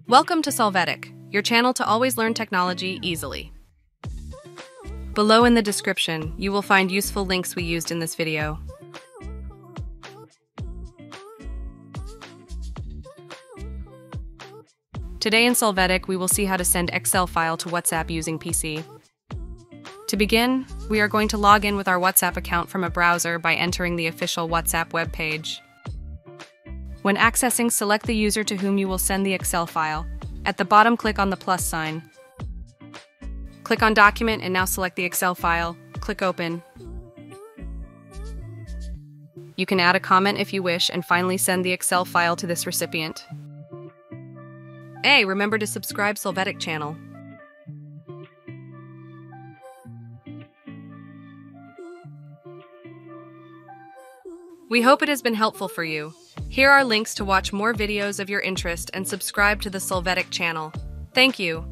Welcome to Solvetic, your channel to always learn technology easily. Below in the description, you will find useful links we used in this video. Today in Solvetic, we will see how to send Excel file to WhatsApp using PC. To begin, we are going to log in with our WhatsApp account from a browser by entering the official WhatsApp webpage. When accessing, select the user to whom you will send the Excel file. At the bottom, click on the plus sign. Click on Document and now select the Excel file. Click Open. You can add a comment if you wish and finally send the Excel file to this recipient. Hey, remember to subscribe Solvetic channel. We hope it has been helpful for you. Here are links to watch more videos of your interest and subscribe to the Solvetic channel. Thank you.